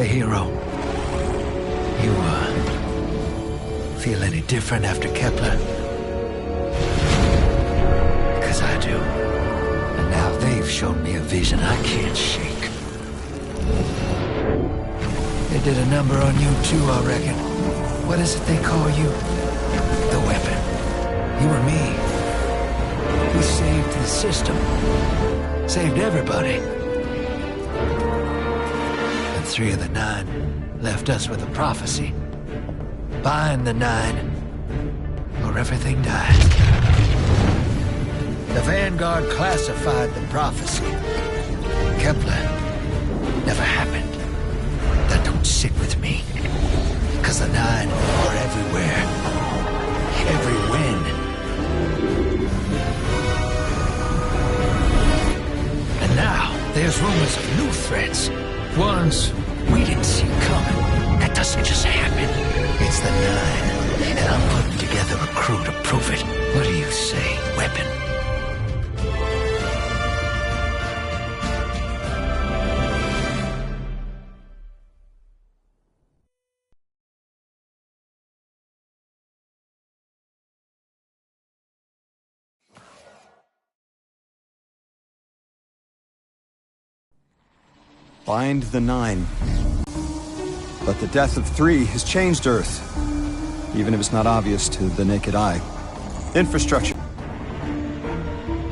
Hey, hero. You, feel any different after Kepler? Because I do. And now they've shown me a vision I can't shake. They did a number on you too, I reckon. What is it they call you? The weapon. You and me. We saved the system. Saved everybody. And 3 of the 9 left us with a prophecy. Bind the 9, or everything dies. The Vanguard classified the prophecy. Kepler never happened. That don't sit with me. 'Cause the 9 are everywhere. Every when. And now, there's rumors of new threats. Ones we didn't see coming. That doesn't just happen. It's the 9, and I'm putting together a crew to prove it. What do you say, weapon? Bind the 9. But the death of 3 has changed Earth, even if it's not obvious to the naked eye. Infrastructure.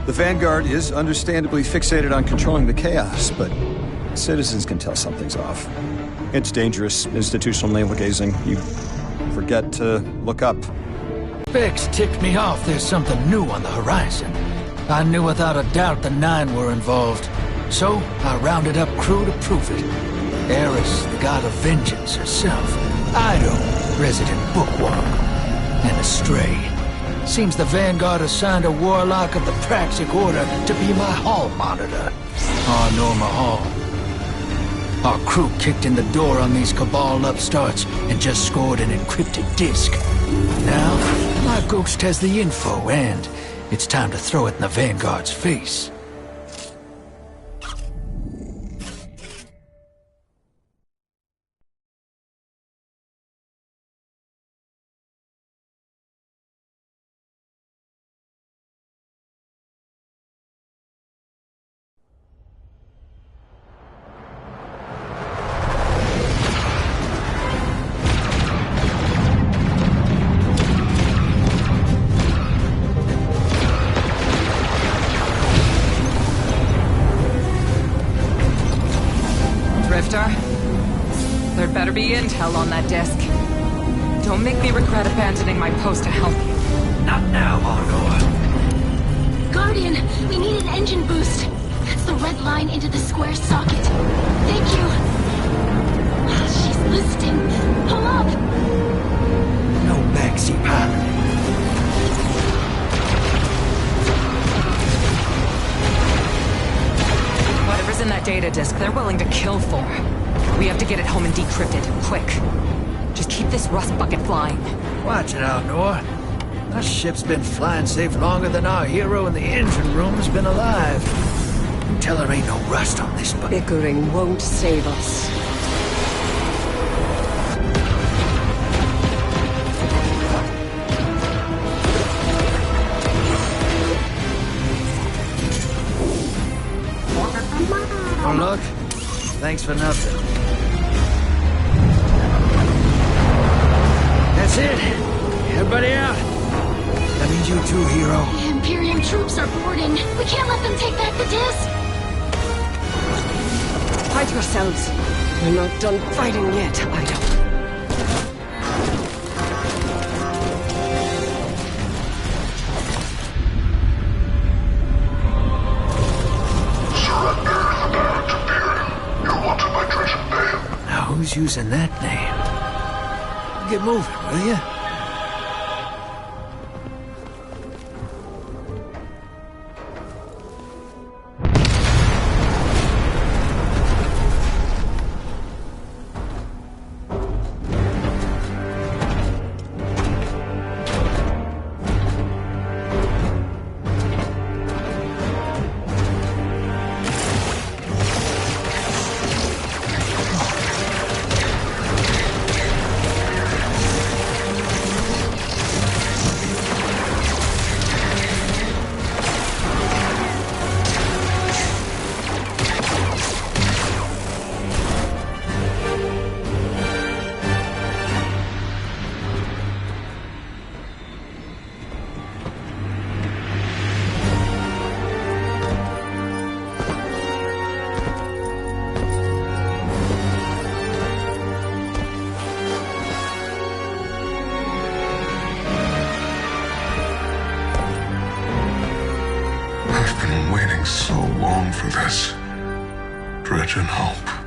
The Vanguard is understandably fixated on controlling the chaos, but citizens can tell something's off. It's dangerous, institutional navel-gazing. You forget to look up. Bex ticked me off there's something new on the horizon. I knew without a doubt the 9 were involved. So, I rounded up crew to prove it. Eris, the god of vengeance herself. Ido, resident bookworm. And Astray. Seems the Vanguard assigned a warlock of the Praxic Order to be my hall monitor. Oh, Norma Hall. Our crew kicked in the door on these Cabal upstarts and just scored an encrypted disk. Now, my ghost has the info and it's time to throw it in the Vanguard's face. There'd better be intel on that desk. Don't make me regret abandoning my post to help you. Not now, Honor. Guardian, we need an engine boost. That's the red line into the square socket. Thank you. She's listening. Pull up. No backseat pilot. Whatever's in that data disk, they're willing to kill for. We have to get it home and decrypt it, quick. Just keep this rust bucket flying. Watch it out, Nor. Our ship's been flying safe longer than our hero in the engine room's been alive. You tell her ain't no rust on this bucket. Bickering won't save us. Oh, look. Thanks for nothing. That's it. Everybody out. That means you too, hero. The Imperium troops are boarding. We can't let them take back the disc. Hide yourselves. We're not done fighting yet, Ido. Who's using that name? Get moving, will you? been waiting so long for this. Dread and hope.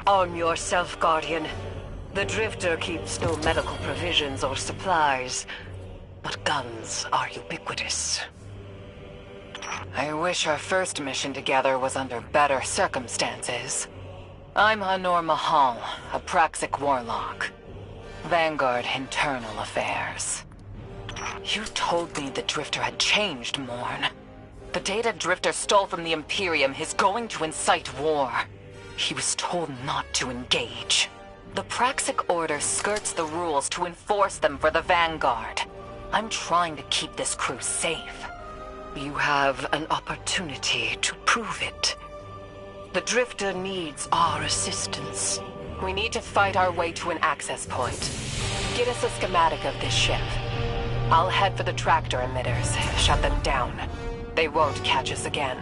Arm yourself, Guardian. The Drifter keeps no medical provisions or supplies, but guns are ubiquitous. I wish our first mission together was under better circumstances. I'm Honor Mahal, a Praxic warlock. Vanguard Internal Affairs. You told me the Drifter had changed, Morn. The data Drifter stole from the Imperium is going to incite war. He was told not to engage. The Praxic Order skirts the rules to enforce them for the Vanguard. I'm trying to keep this crew safe. You have an opportunity to prove it. The Drifter needs our assistance. We need to fight our way to an access point. Get us a schematic of this ship. I'll head for the tractor emitters, shut them down. They won't catch us again.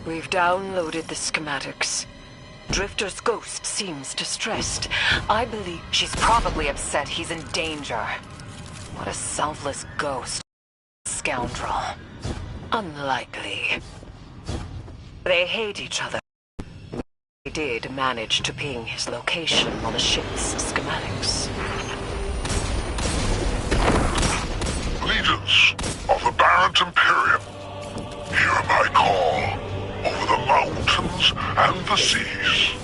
We've downloaded the schematics. Drifter's ghost seems distressed. I believe She's probably upset he's in danger. What a selfless ghost. Scoundrel. Unlikely. They hate each other. They did manage to ping his location on the ship's schematics. Legions of the Barrent Imperium, hear my call over the mountains and the seas.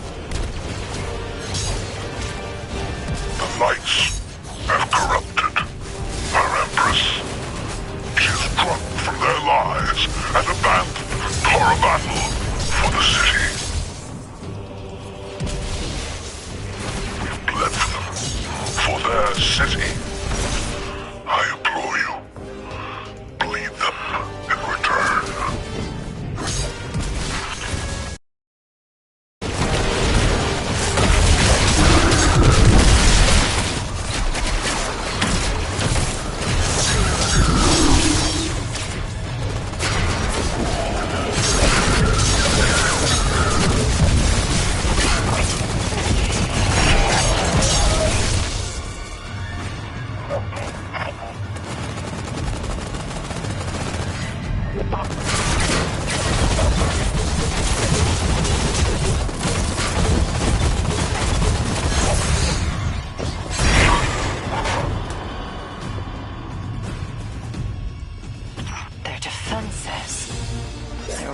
The lights have corrupted our Empress. She is drunk from their lies and abandoned for a battle for the city. We've bled for them, for their city. I implore you, bleed them in return.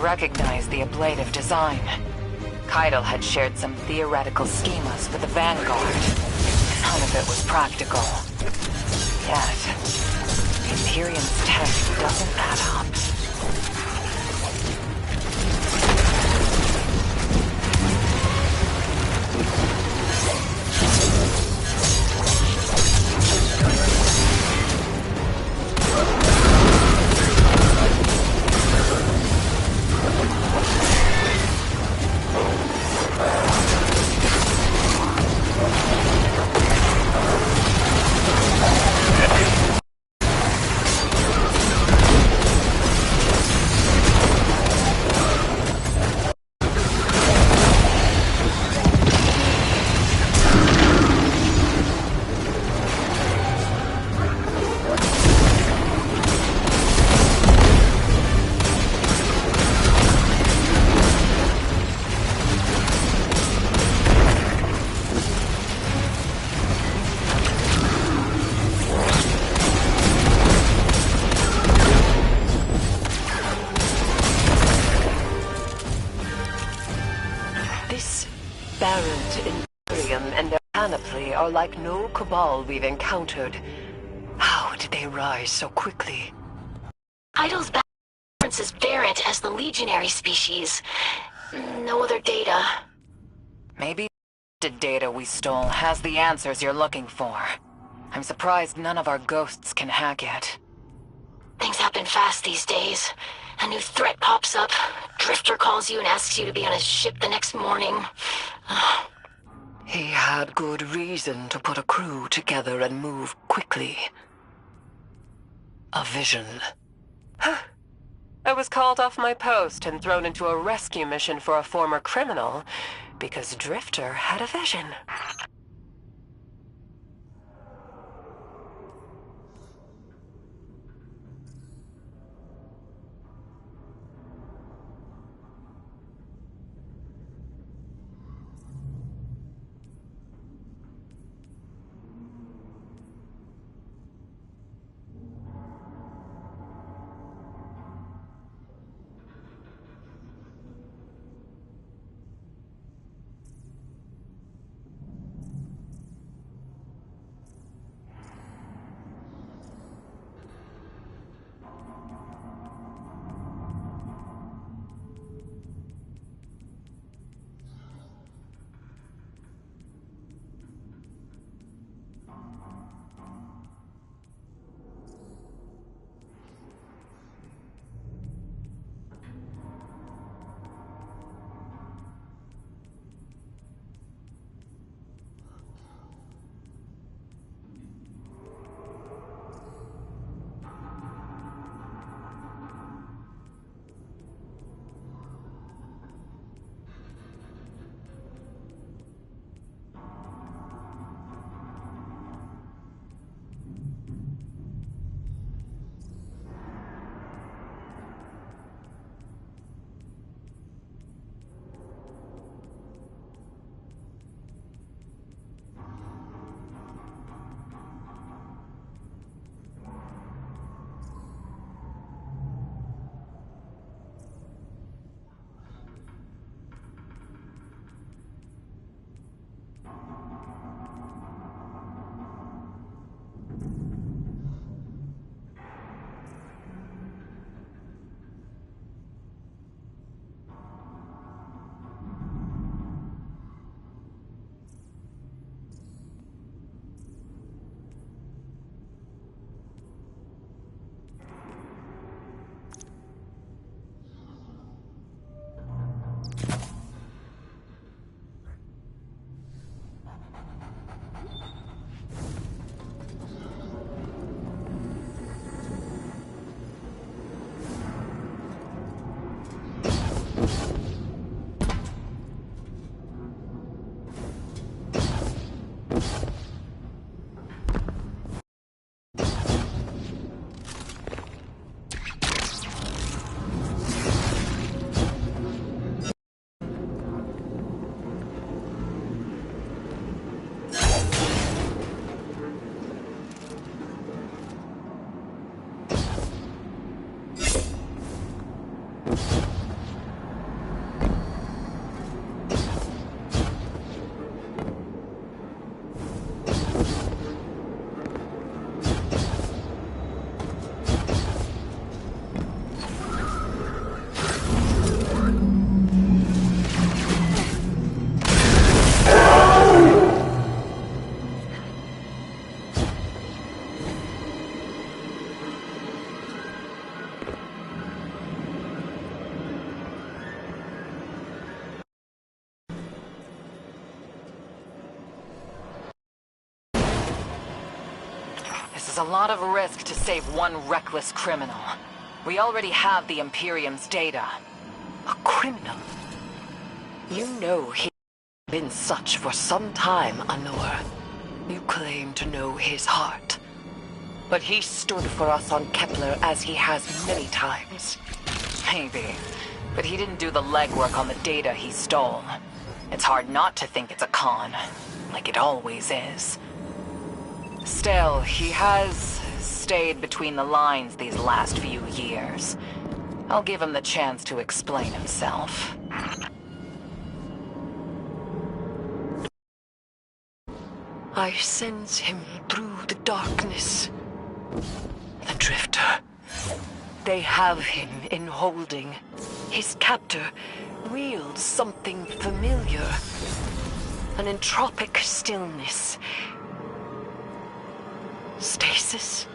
Recognize the ablative design. Keitel had shared some theoretical schemas with the Vanguard. None of it was practical. Yet, the Imperium's tech doesn't add up. Are like no Cabal we've encountered. How did they rise so quickly? Keitel's references Barrett as the legionary species. No other data. Maybe the data we stole has the answers you're looking for. I'm surprised none of our ghosts can hack it. Things happen fast these days. A new threat pops up. Drifter calls you and asks you to be on his ship the next morning. He had good reason to put a crew together and move quickly. A vision. I was called off my post and thrown into a rescue mission for a former criminal because Drifter had a vision. This is a lot of risk to save one reckless criminal. We already have the Imperium's data. A criminal? You know he's been such for some time, Anor. You claim to know his heart. But he stood for us on Kepler as he has many times. Maybe. But he didn't do the legwork on the data he stole. It's hard not to think it's a con, like it always is. Still, he has stayed between the lines these last few years. I'll give him the chance to explain himself. I sense him through the darkness. The Drifter. They have him in holding. His captor wields something familiar. An entropic stillness. Stasis?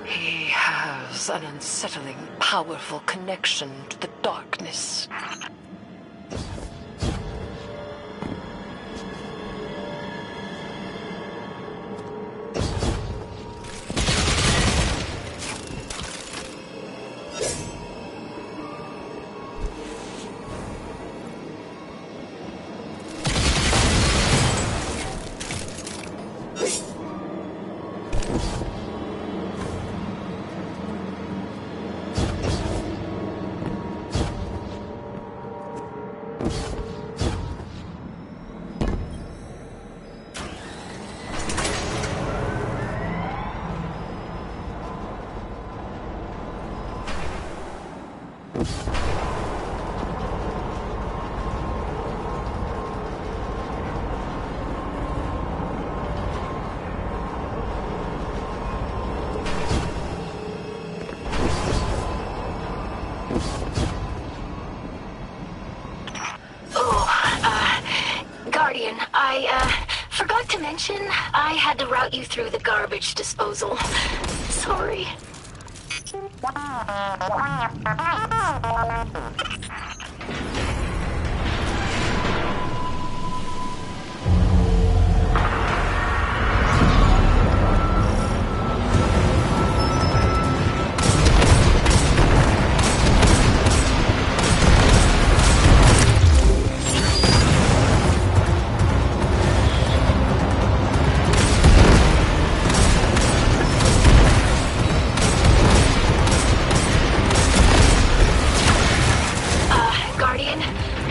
He has an unsettling, powerful connection to the darkness. Guardian, I forgot to mention I had to route you through the garbage disposal. Sorry.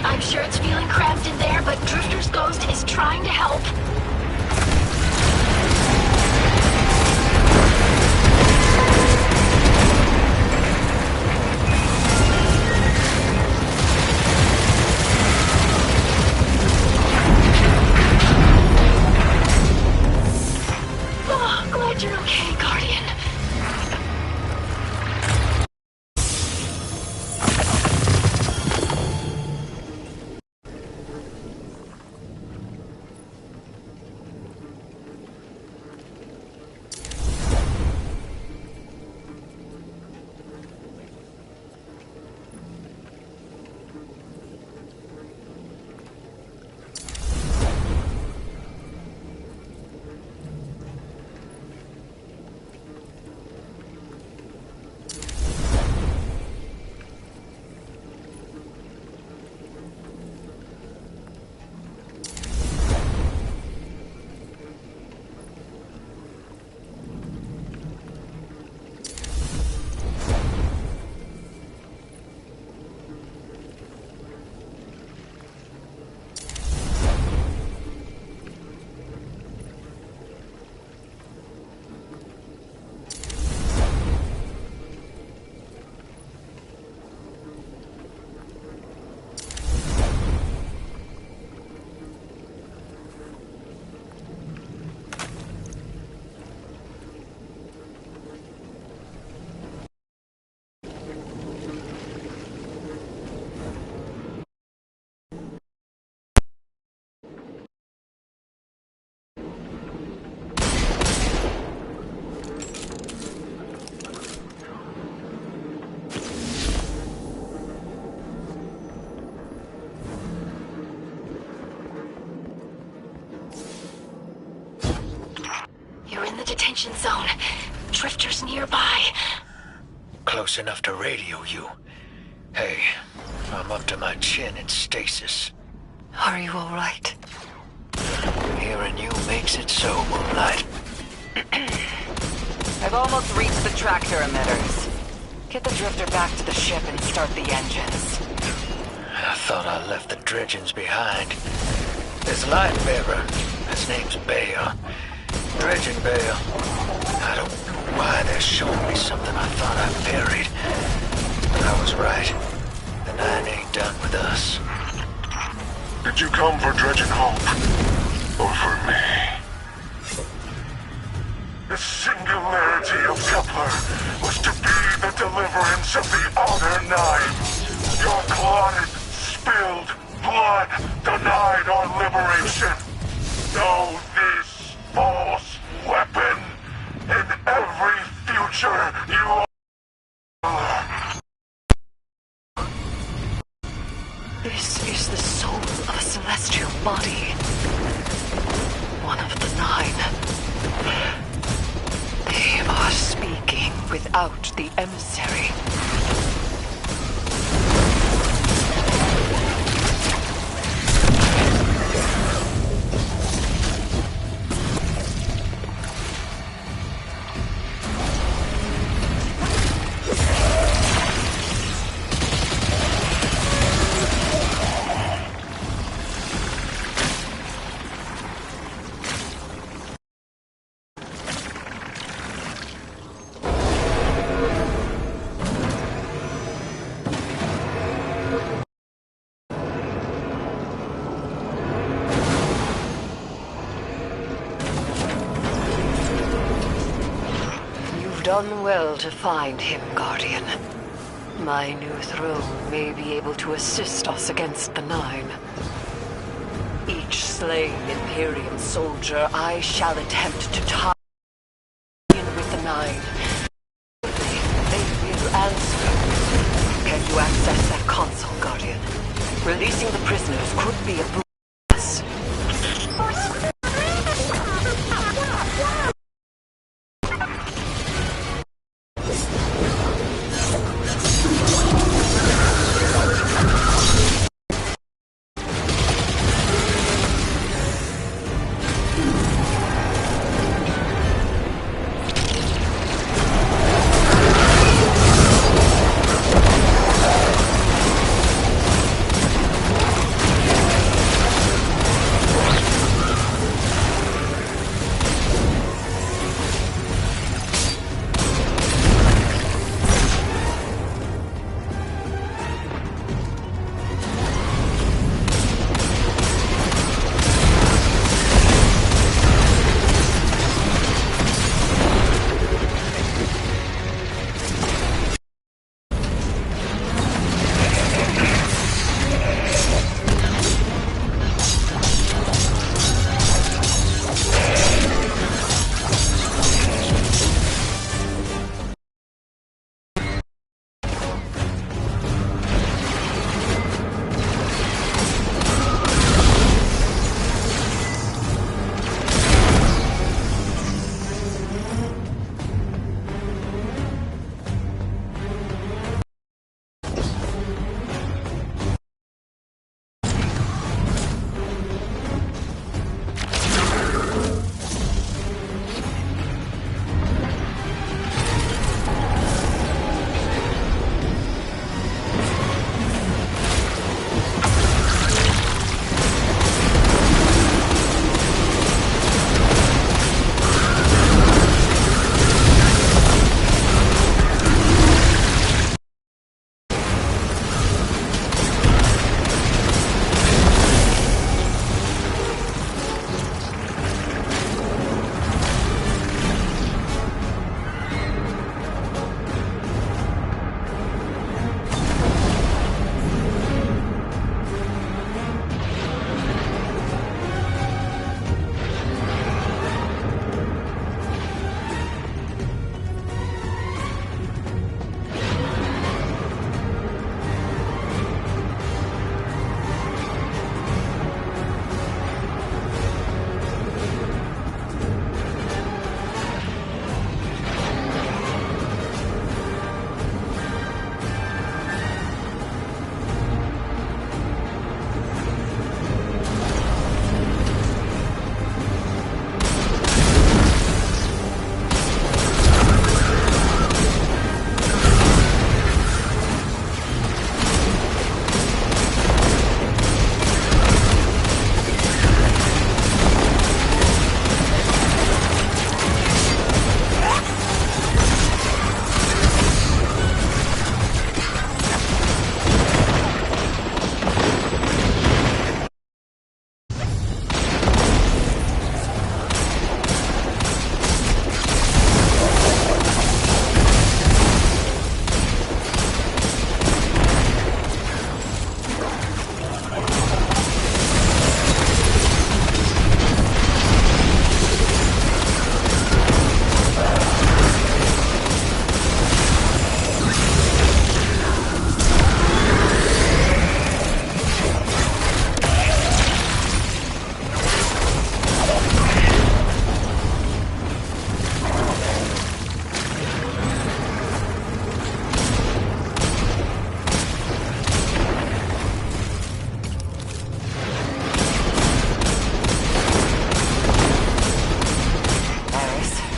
I'm sure it's feeling cramped in there, but Drifter's ghost is trying to help. Oh, glad you're okay, Guardian. You're in the detention zone. Drifters nearby. Close enough to radio you. Hey, I'm up to my chin in stasis. Are you all right? Hearing you makes it so, Moonlight. I've almost reached the tractor emitters. Get the drifter back to the ship and start the engines. I thought I left the dredgings behind. This light bearer, his name's Bale. Dredging Bale. I don't know why they're showing me something I thought I buried. But I was right. The Nine ain't done with us. Did you come for Dredging Hope? Or for me? The singularity of Kepler was to be the deliverance of the Outer Nine. Your clotted, spilled blood denied our liberation. Know this false weapon in every future you are. This is the soul of a celestial body. One of the Nine. They are speaking without the emissary. Done well to find him, Guardian. My new throne may be able to assist us against the Nine. Each slain Imperium soldier I shall attempt to tie in with the Nine. They will answer. Can you access that console, Guardian? Releasing the prisoners could be a boon to us.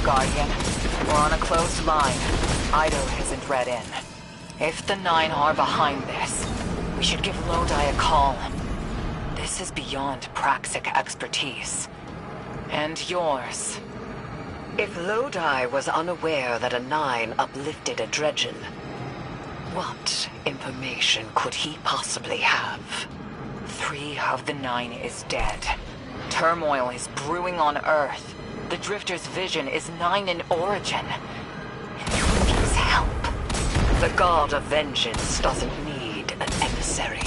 Guardian. We're on a closed line. Ido isn't read in. If the Nine are behind this, we should give Lodi a call. This is beyond Praxic expertise. And yours. If Lodi was unaware that a Nine uplifted a Dredgen, what information could he possibly have? 3 of the 9 is dead. Turmoil is brewing on Earth. The Drifter's vision is 9 in origin. And who needs help? The God of Vengeance doesn't need an emissary.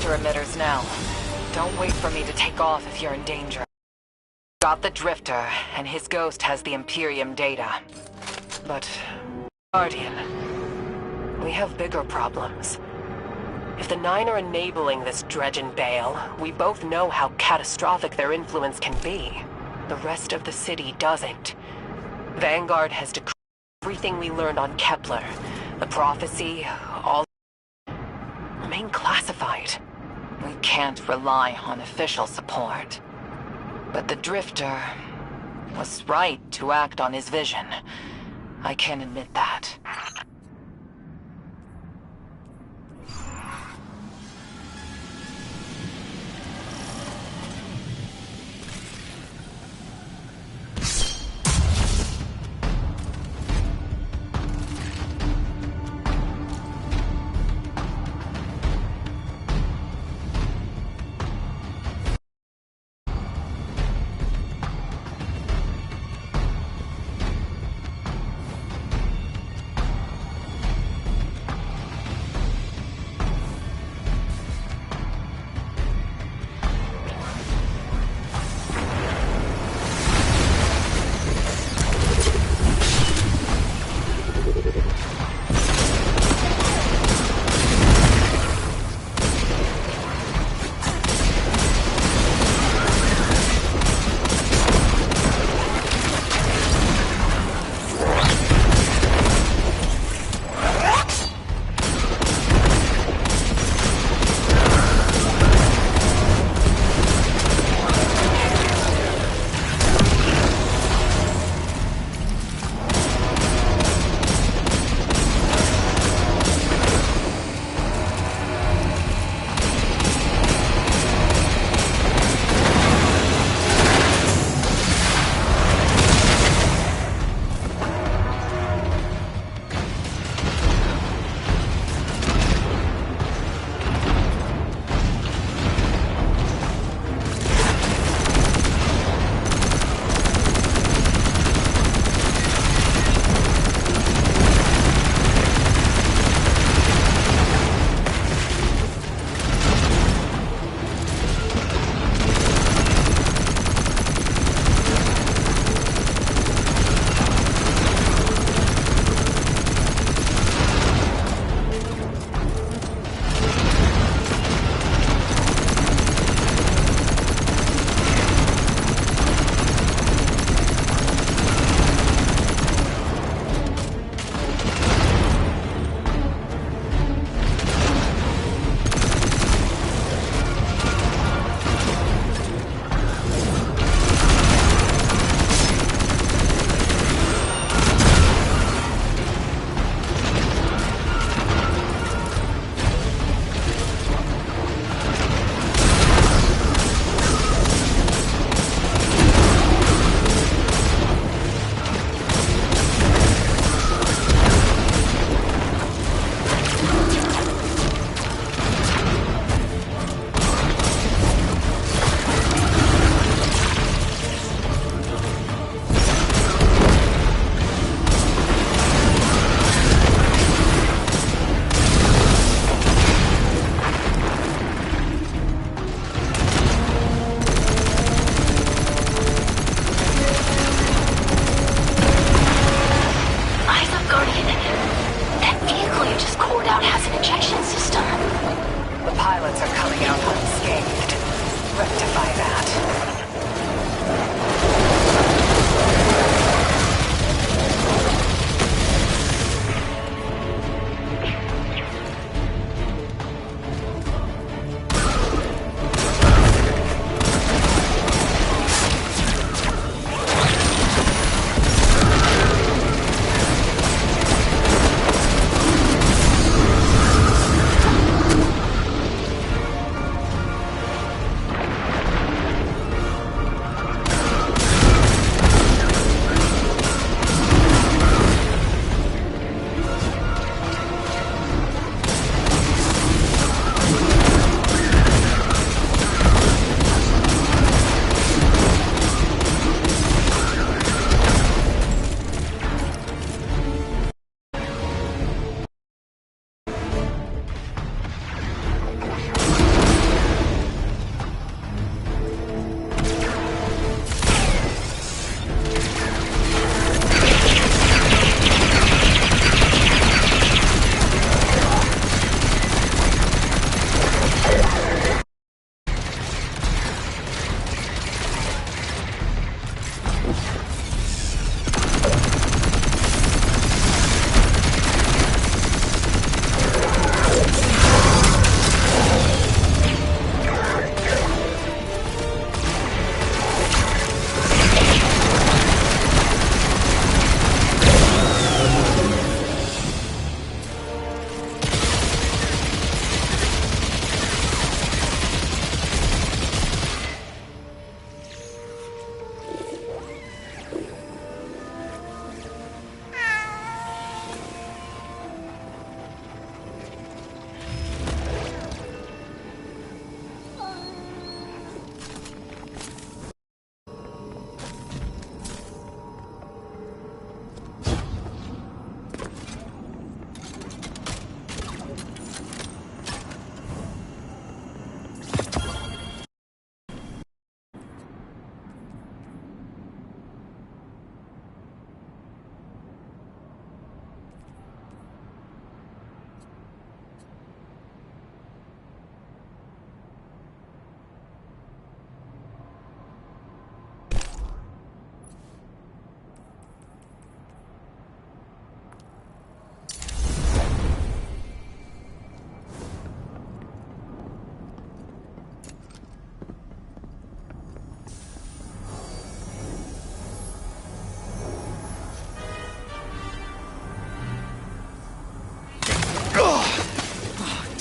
Emitters now. Don't wait for me to take off if you're in danger. Got the Drifter, and his ghost has the Imperium data. But, Guardian, we have bigger problems. If the Nine are enabling this Dredgen Bale, we both know how catastrophic their influence can be. The rest of the city doesn't. Vanguard has decreed everything we learned on Kepler. The prophecy, all remain classified. We can't rely on official support. But the Drifter was right to act on his vision. I can admit that.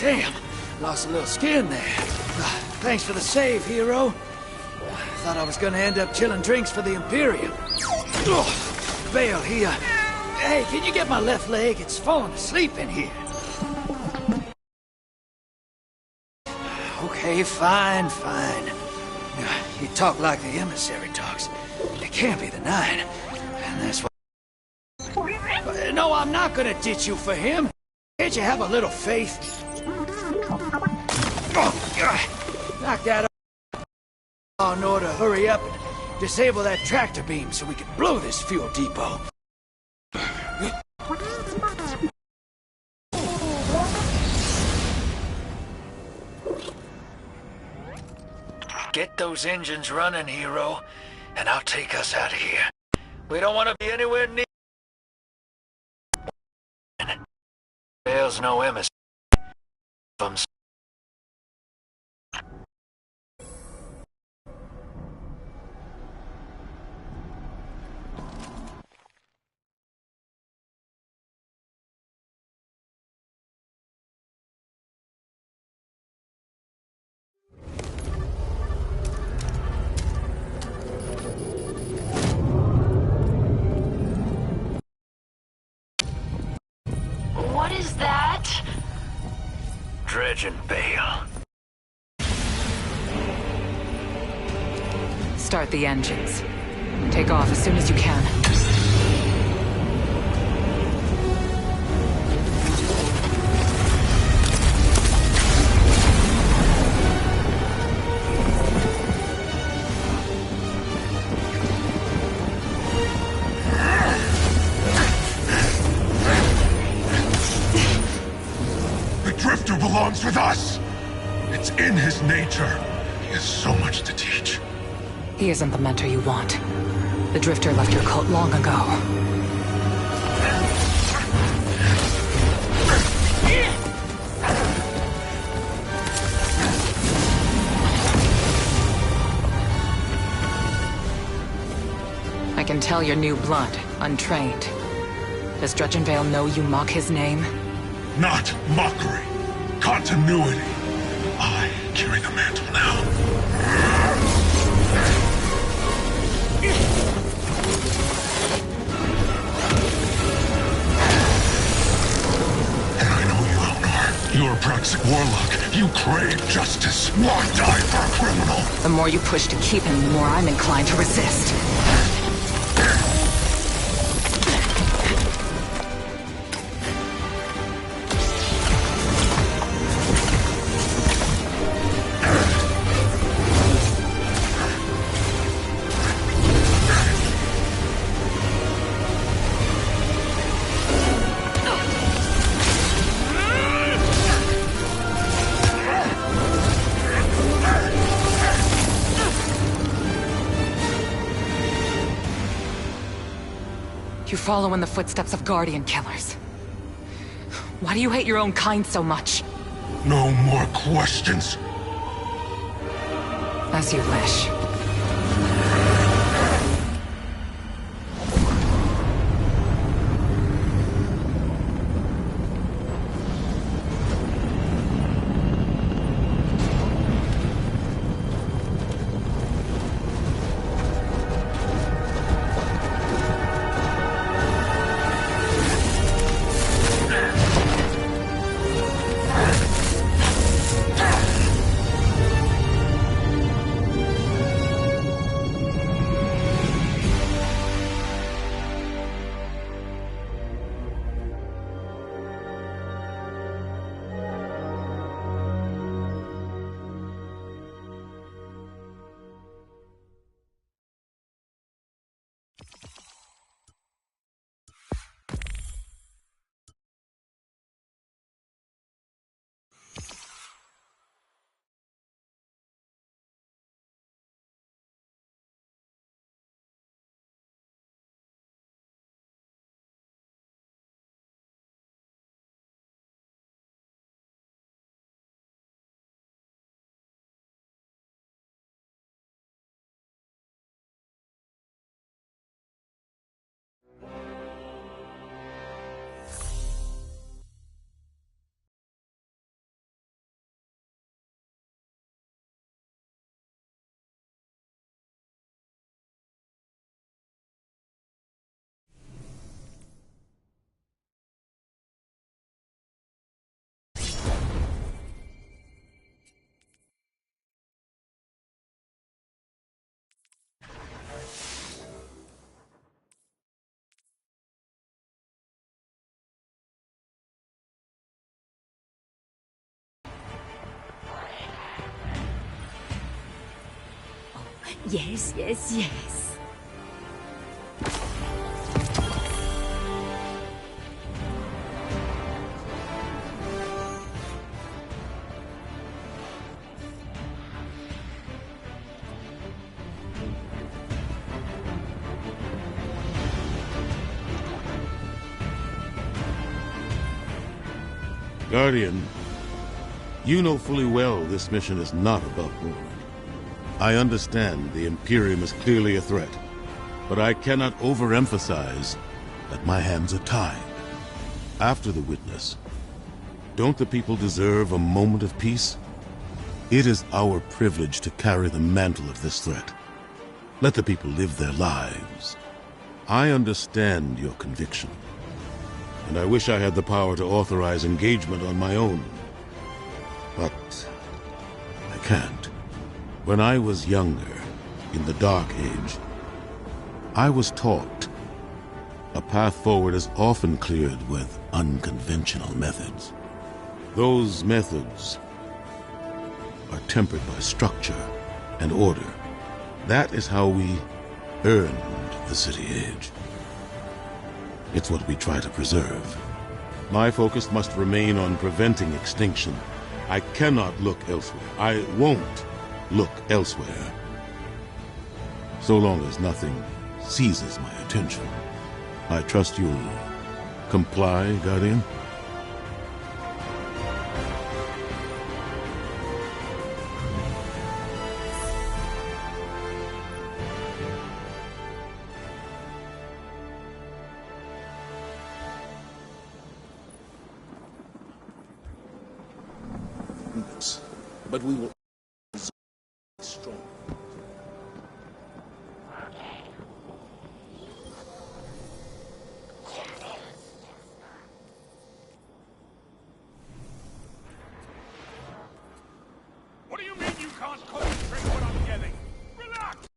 Damn, lost a little skin there. Thanks for the save, hero. Thought I was gonna end up chilling drinks for the Imperium. Vale, hey, can you get my left leg? It's falling asleep in here. Okay, fine. You talk like the emissary talks. It can't be the Nine. And that's what... No, I'm not gonna ditch you for him. Can't you have a little faith? Knock that off. In order to hurry up and disable that tractor beam so we can blow this fuel depot. Get those engines running, hero, and I'll take us out of here. We don't want to be anywhere near... There's no emissary. What is that? Dredging Bale. Start the engines. Take off as soon as you can. Belongs with us. It's in his nature. He has so much to teach. He isn't the mentor you want. The Drifter left your cult long ago. I can tell you're new blood, untrained. Does Dredgenvale know you mock his name? Not mockery. Continuity. I carry the mantle now. And I know you, Elnar. You're a Praxic warlock. You crave justice. Why die for a criminal? The more you push to keep him, the more I'm inclined to resist. You follow in the footsteps of Guardian killers. Why do you hate your own kind so much? No more questions. As you wish. Yes, yes, yes. Guardian, you know fully well this mission is not above board. I understand the Imperium is clearly a threat, but I cannot overemphasize that my hands are tied. After the witness, don't the people deserve a moment of peace? It is our privilege to carry the mantle of this threat. Let the people live their lives. I understand your conviction, and I wish I had the power to authorize engagement on my own. But I can't. When I was younger, in the Dark Age, I was taught a path forward is often cleared with unconventional methods. Those methods are tempered by structure and order. That is how we earned the City Age. It's what we try to preserve. My focus must remain on preventing extinction. I cannot look elsewhere. I won't look elsewhere. So long as nothing seizes my attention. I trust you'll comply, Guardian? But we will strong. What do you mean you can't concentrate what I'm getting? Relax!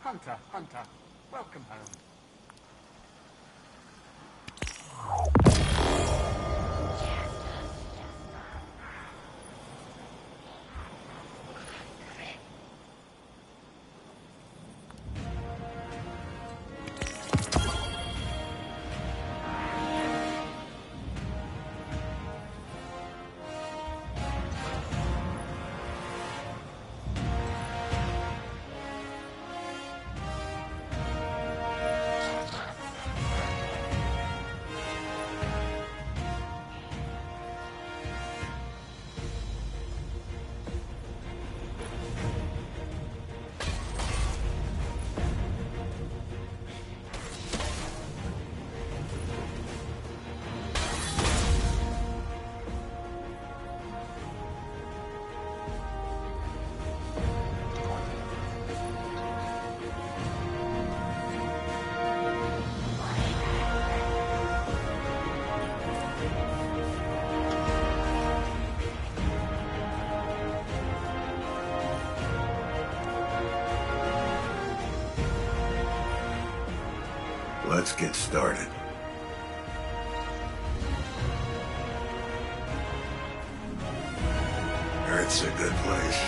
Hunter, Hunter, welcome home. Let's get started. Earth's a good place.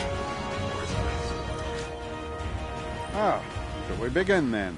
Ah, shall we begin then?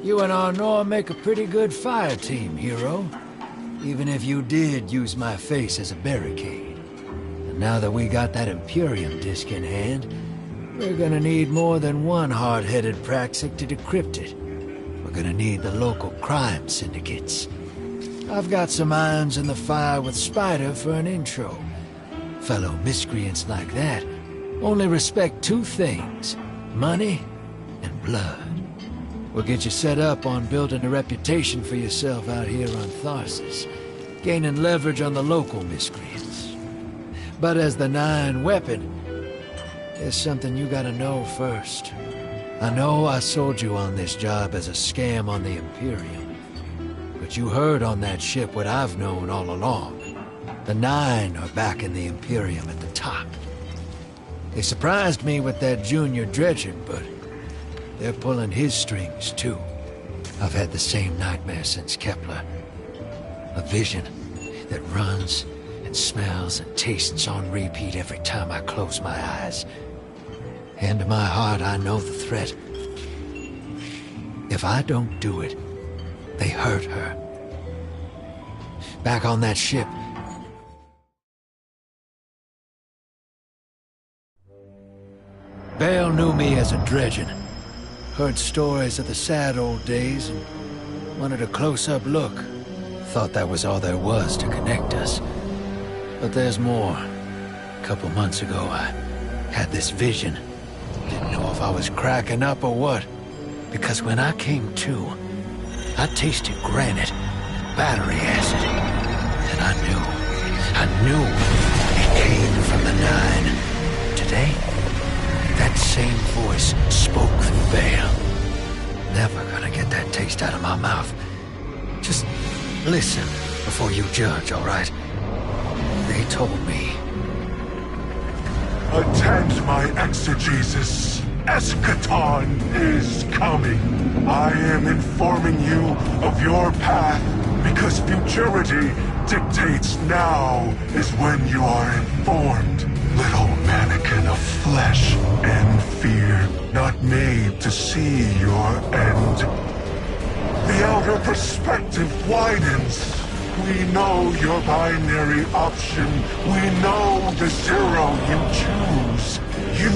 You and Arnor make a pretty good fire team, hero. Even if you did use my face as a barricade. And now that we got that Imperium disc in hand, we're gonna need more than one hard-headed Praxic to decrypt it. We're gonna need the local crime syndicates. I've got some irons in the fire with Spider for an intro. Fellow miscreants like that only respect two things: money and blood. We'll get you set up on building a reputation for yourself out here on Tharsis, gaining leverage on the local miscreants. But as the Nine weapon, there's something you gotta know first. I know I sold you on this job as a scam on the Imperium, but you heard on that ship what I've known all along. The Nine are backing the Imperium at the top. They surprised me with that junior dredging, but they're pulling his strings, too. I've had the same nightmare since Kepler. A vision that runs and smells and tastes on repeat every time I close my eyes. In my heart, I know the threat. If I don't do it, they hurt her. Back on that ship, Bale knew me as a dredgen. Heard stories of the sad old days and wanted a close-up look. Thought that was all there was to connect us. But there's more. A couple months ago, I had this vision. Didn't know if I was cracking up or what. Because when I came to, I tasted granite and battery acid. And I knew it came from the Nine. Today, that same voice spoke through Bale. Never gonna get that taste out of my mouth. Just listen before you judge, all right? They told me. Attend my exegesis. Eschaton is coming. I am informing you of your path because futurity dictates now is when you are informed. Little mannequin of flesh and fear, not made to see your end. The outer perspective widens. We know your binary option. We know the zero you choose. You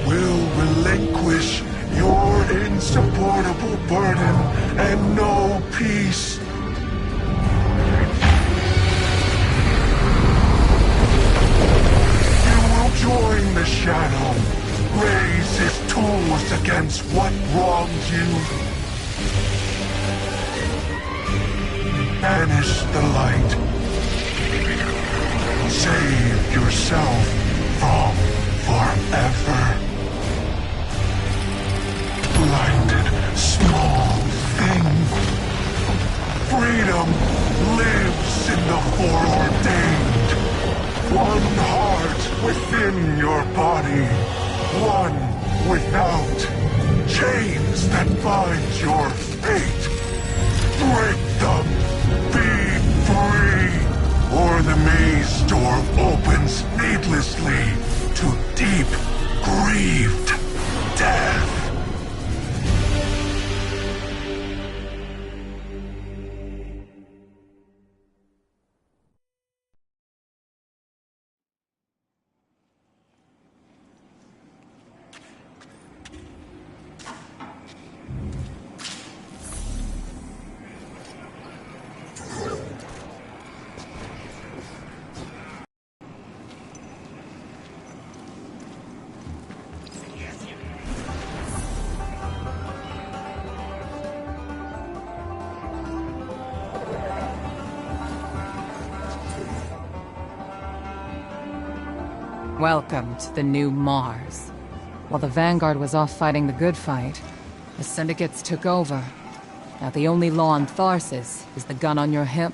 will relinquish your insupportable burden and know peace. Join the Shadow. Raise his tools against what wronged you. Banish the light. Save yourself from forever. Blinded, small thing. Freedom lives in the foreordained. One heart within your body. One without. Chains that bind your fate. Break them. Be free. Or the maze door opens needlessly to deep, grieved death. Welcome to the new Mars. While the Vanguard was off fighting the good fight, the Syndicates took over. Now the only law on Tharsis is the gun on your hip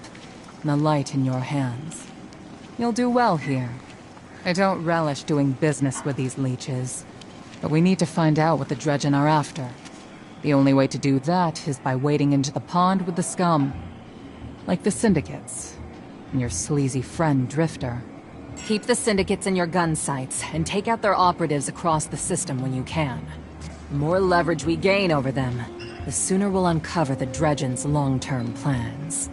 and the light in your hands. You'll do well here. I don't relish doing business with these leeches, but we need to find out what the Dredgen are after. The only way to do that is by wading into the pond with the scum. Like the Syndicates, and your sleazy friend Drifter. Keep the Syndicates in your gun sights, and take out their operatives across the system when you can. The more leverage we gain over them, the sooner we'll uncover the Dredgen's long-term plans.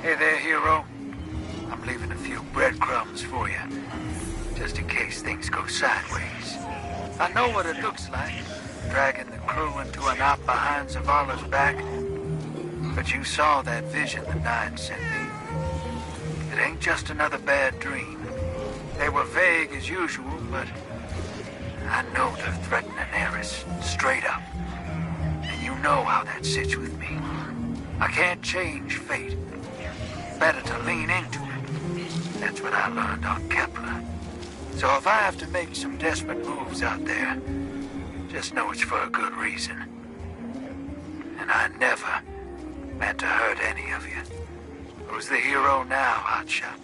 Hey there, hero. I'm leaving a few breadcrumbs for you, just in case things go sideways. I know what it looks like, dragging the crew into a knot behind Zavala's back. But you saw that vision the Nine sent me. It ain't just another bad dream. They were vague as usual, but I know they're threatening Eris, straight up. And you know how that sits with me. I can't change fate. Better to lean into it. That's what I learned on Kepler. So if I have to make some desperate moves out there, just know it's for a good reason. And I never meant to hurt any of you. Who's the hero now, Hotshot?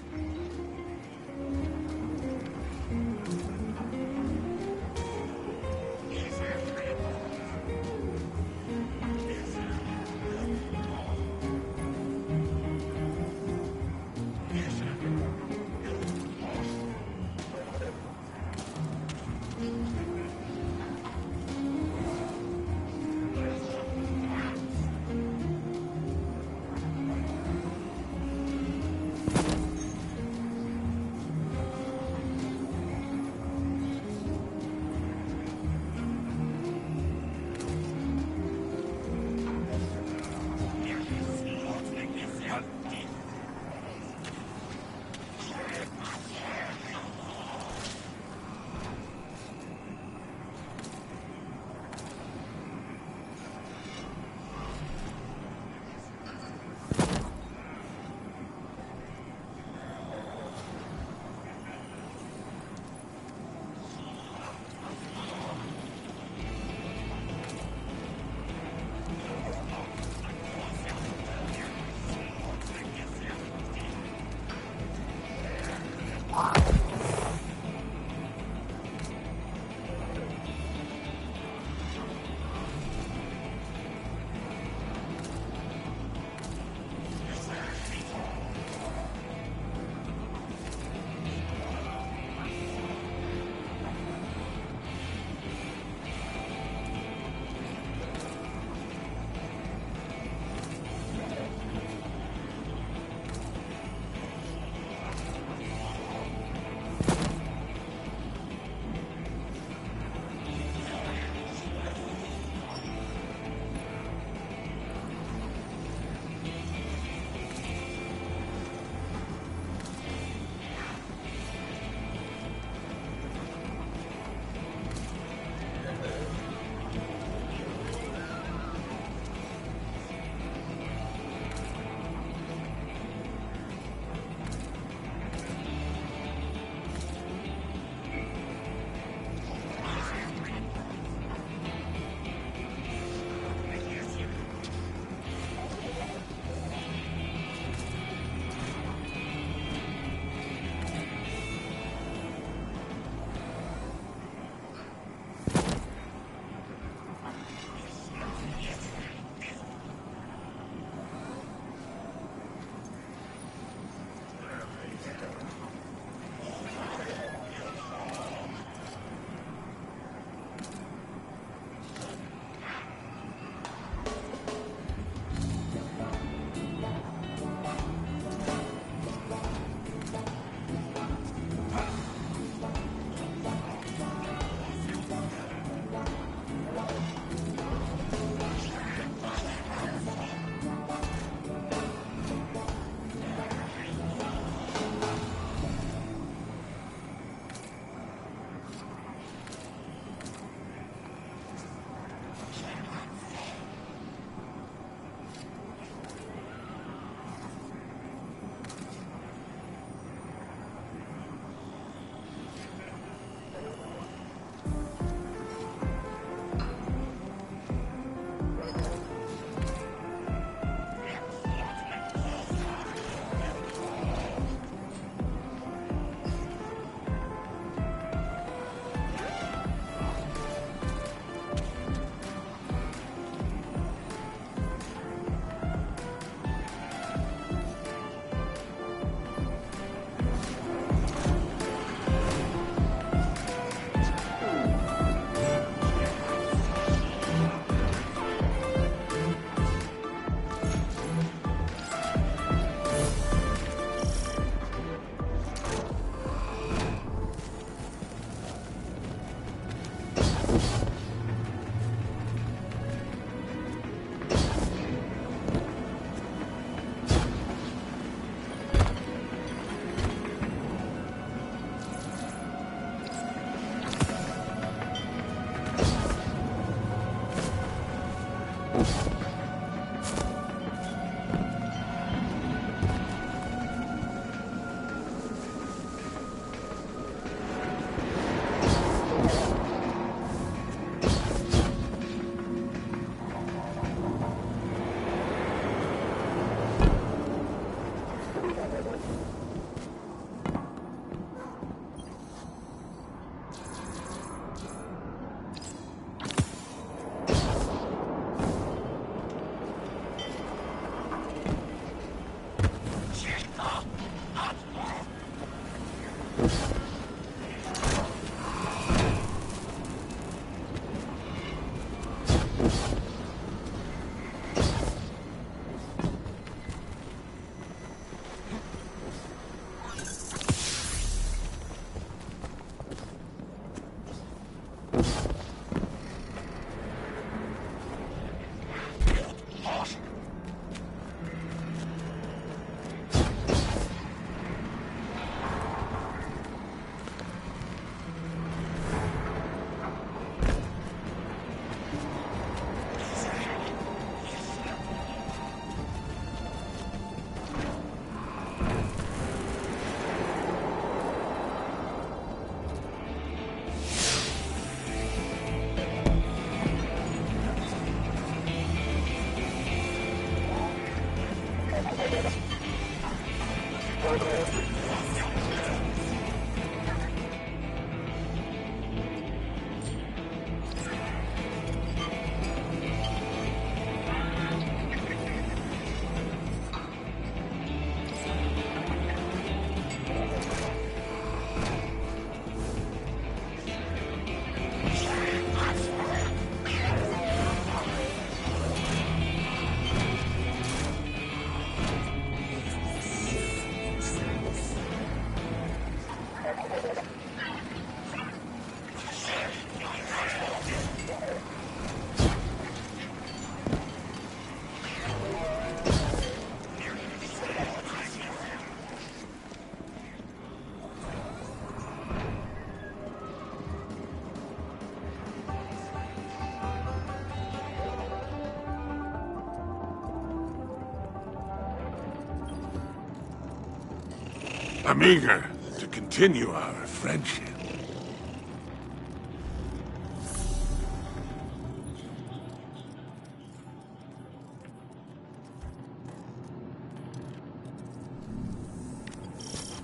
I'm eager to continue our friendship.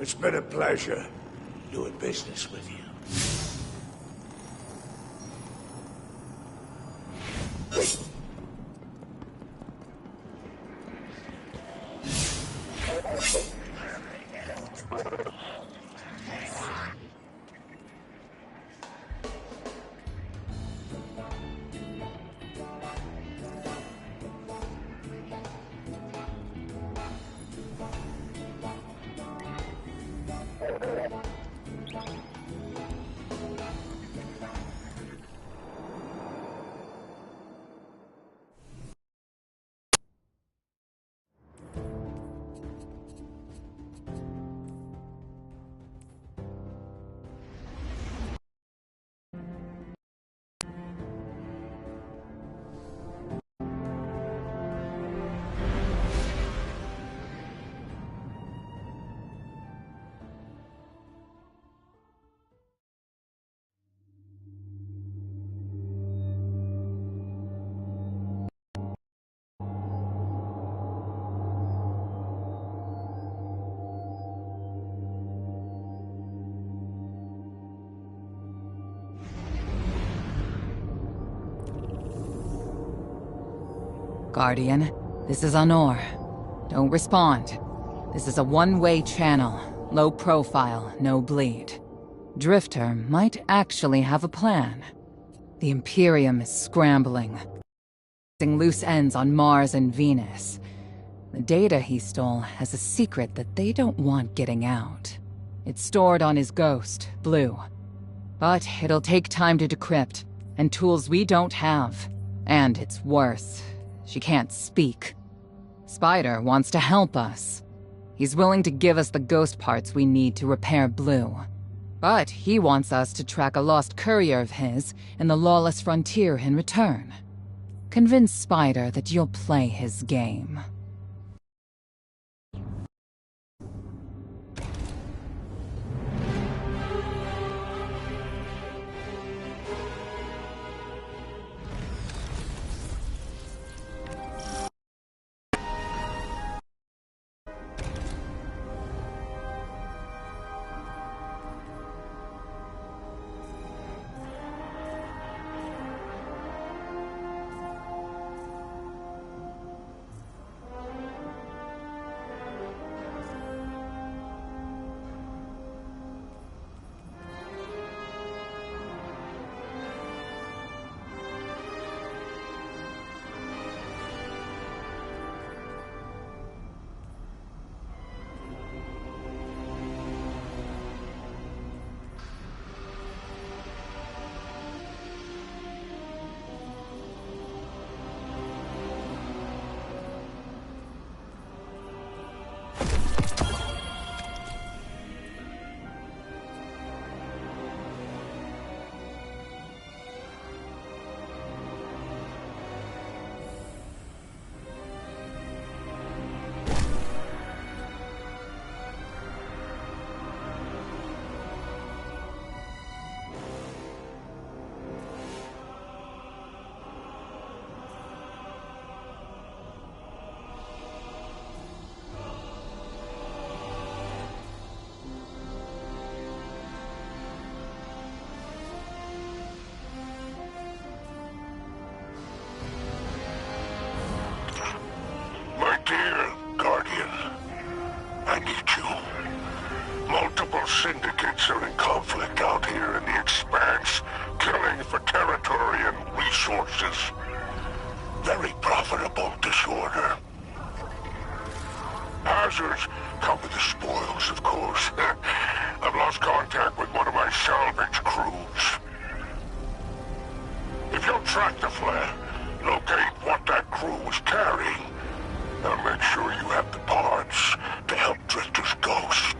It's been a pleasure doing business with you. Guardian, this is Honor. Don't respond. This is a one-way channel. Low profile, no bleed. Drifter might actually have a plan. The Imperium is scrambling. Loose ends on Mars and Venus. The data he stole has a secret that they don't want getting out. It's stored on his ghost, Blue. But it'll take time to decrypt, and tools we don't have. And it's worse. She can't speak. Spider wants to help us. He's willing to give us the ghost parts we need to repair Blue. But he wants us to track a lost courier of his in the lawless frontier in return. Convince Spider that you'll play his game. order. Hazards come with the spoils, of course. I've lost contact with one of my salvage crews. If you'll track the flare, locate what that crew was carrying, I'll make sure you have the parts to help Drifter's ghost.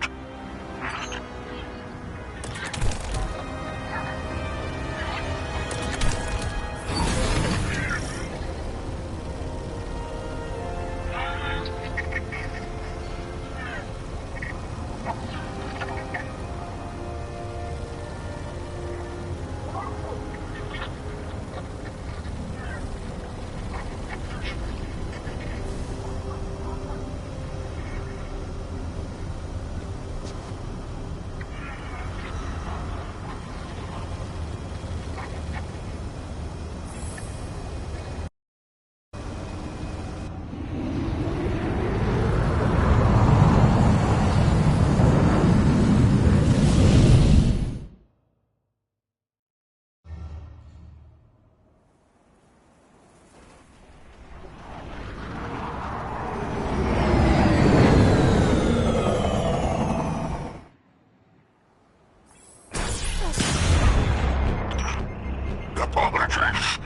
Apologies.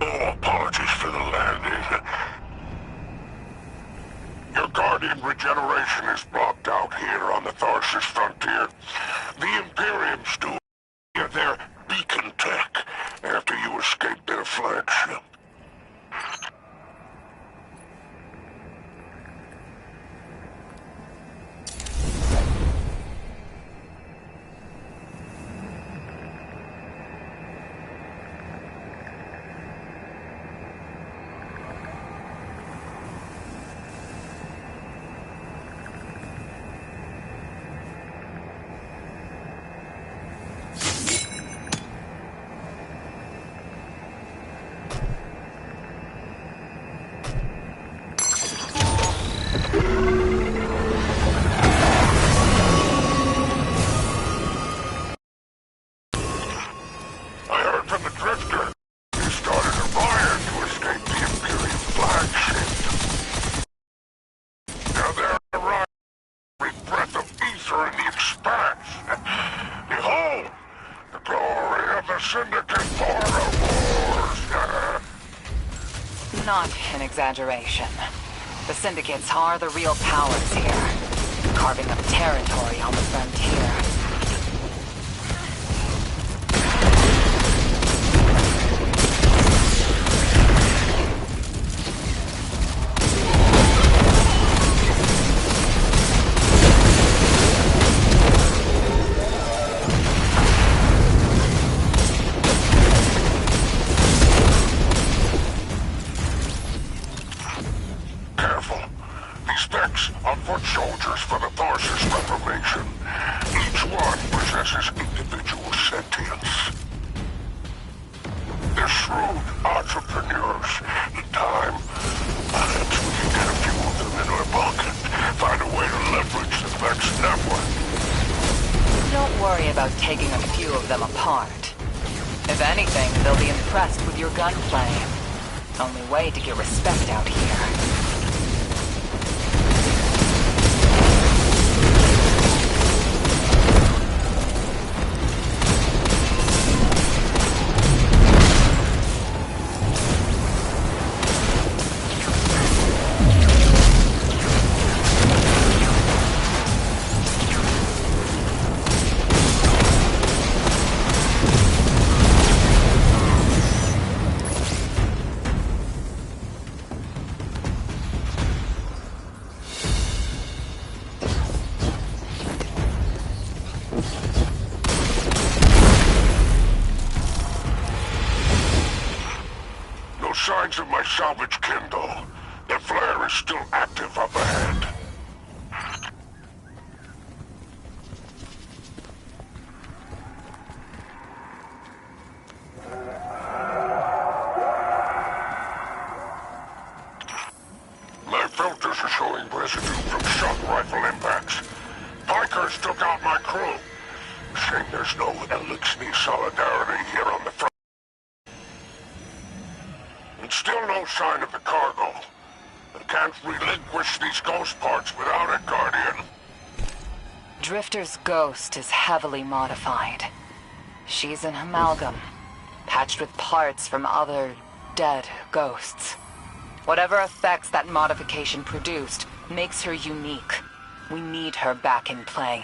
Oh, apologies for the landing. Your Guardian regeneration is blocked out here on the Tharsis frontier. The Imperium stole their beacon tech after you escaped their flagship. Not an exaggeration. The Syndicates are the real powers here, carving up territory on the frontier. Don't worry about taking a few of them apart. If anything, they'll be impressed with your gunplay. Only way to get respect out here. Signs of my salvage kindle. The flare is still active up ahead. My filters are showing residue from shock rifle impacts. Pikers took out my crew. Shame there's no Elixir solidarity here on the front. And still no sign of the cargo. can't relinquish these ghost parts without it, Guardian. Drifter's ghost is heavily modified. She's an amalgam, patched with parts from other dead ghosts. Whatever effects that modification produced makes her unique. We need her back in play.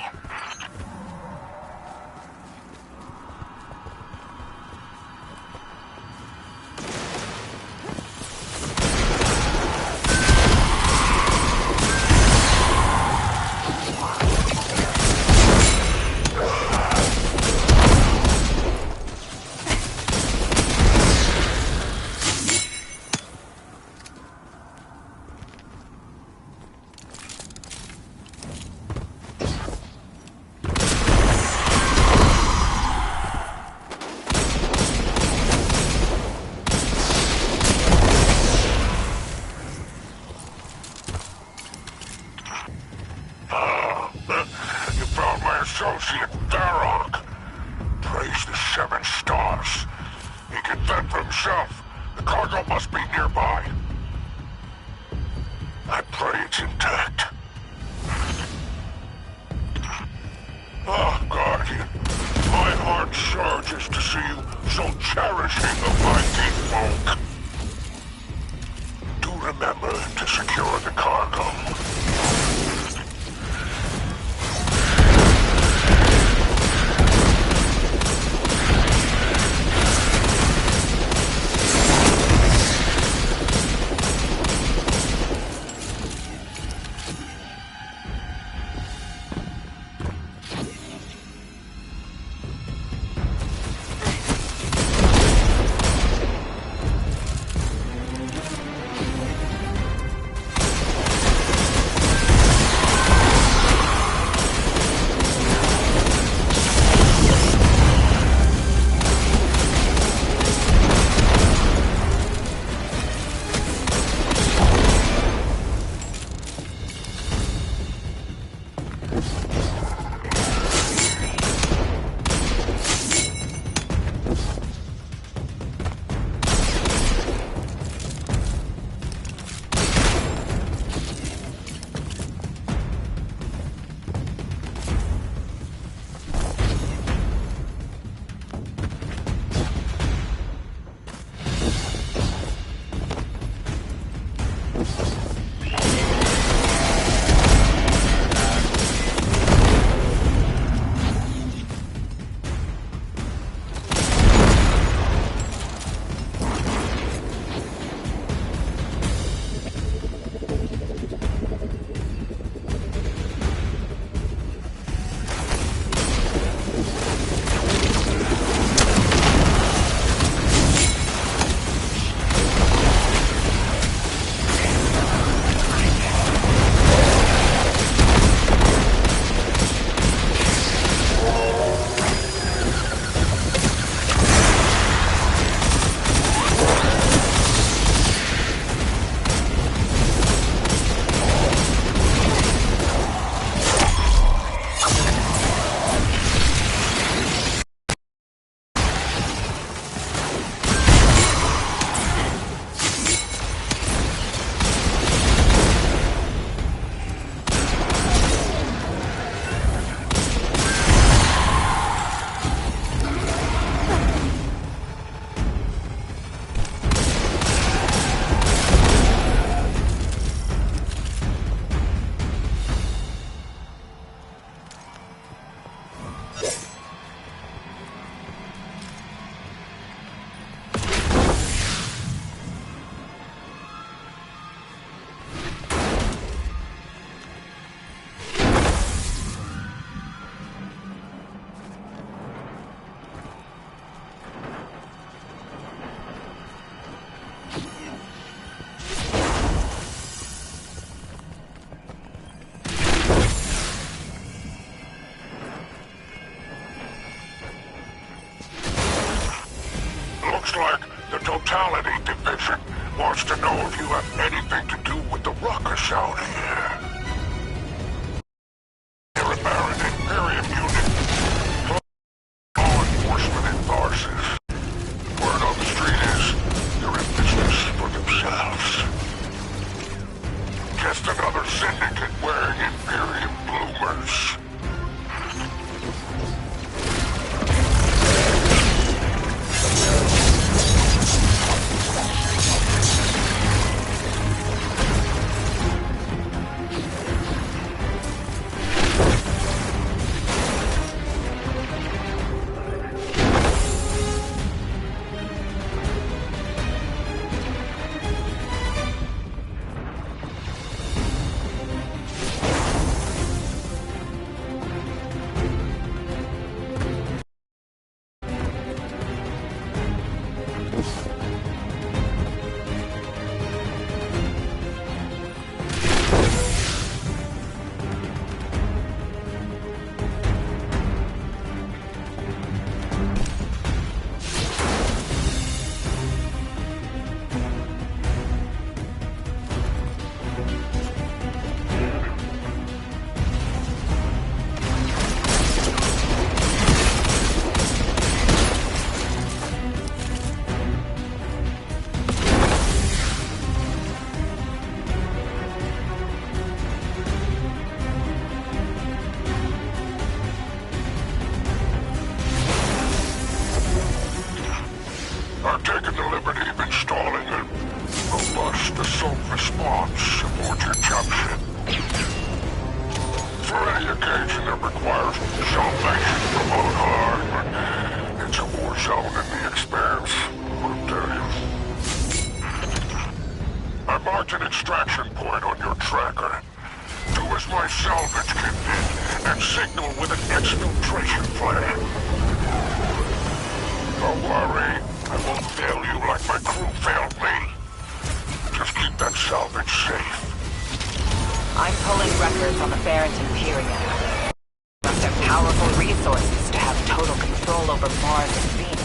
Associate Darrock. Praise the 7 stars. He can fend for himself. The cargo must be nearby. I pray it's intact. Oh, Guardian. My heart surges to see you so cherishing the Viking folk. Do remember to secure the cargo. Looks like the Totality Division wants to know if you have anything to do with the ruckus out here. You're a Baron Imperium unit. Law enforcement in Tharsis. Word on the street is they're in business for themselves. syndicate wearing Imperium bloomers. I've taken the liberty of installing a robust assault response aboard your jump ship. For any occasion that requires salvation from on high, it's a war zone in the expanse, I'll tell you. I marked an extraction point on your tracker. Do as my salvage kit did, and signal with an exfiltration flare. Don't worry. I won't fail you like my crew failed me. Just keep that salvage safe. I'm pulling records on the Barrington period. Must have powerful resources to have total control over Mars and Venus.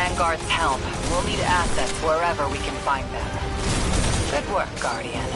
Vanguard's help, we'll need assets wherever we can find them. Good work, Guardian.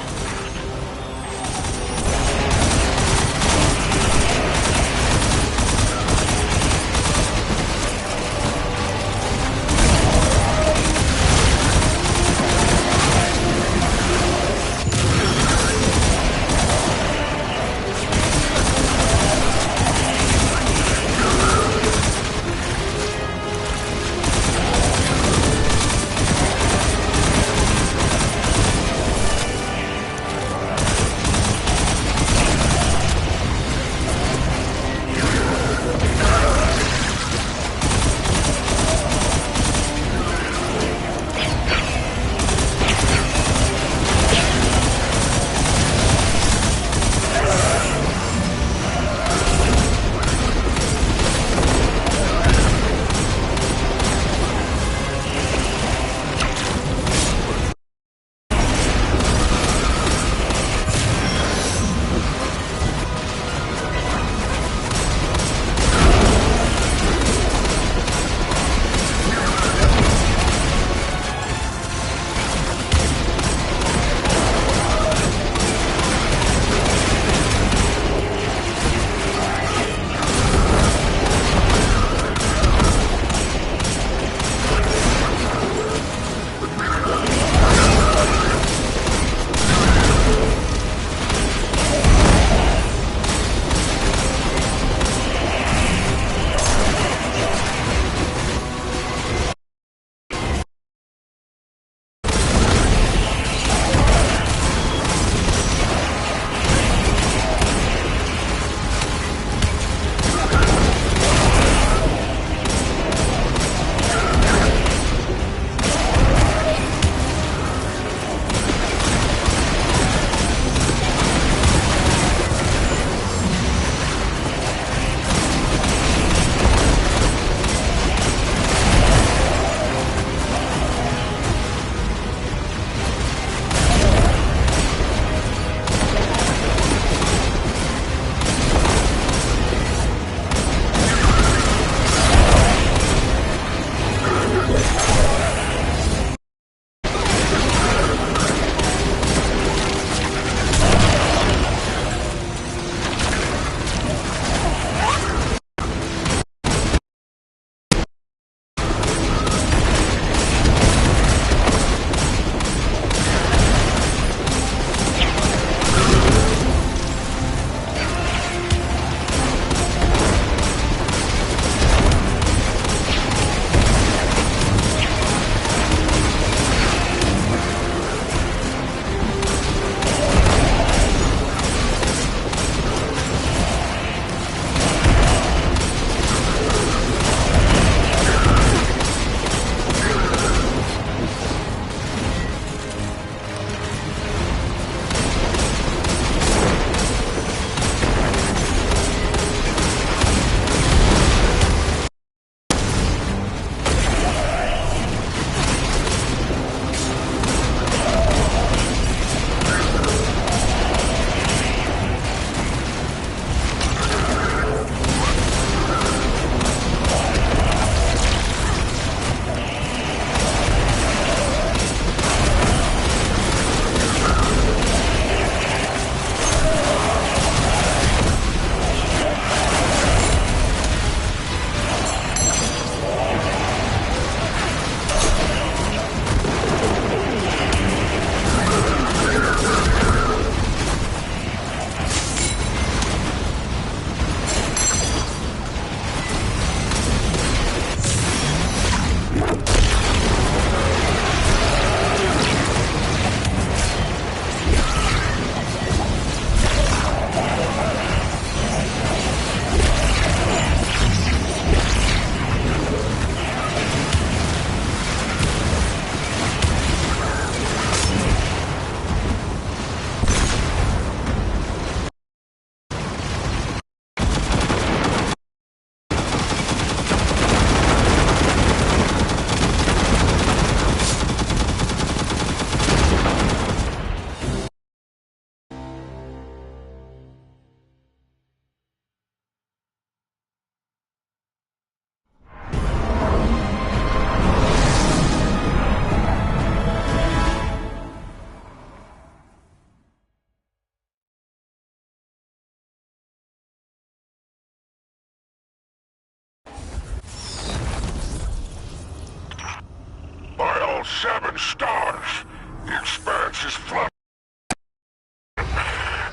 all 7 stars. The expanse is flooded.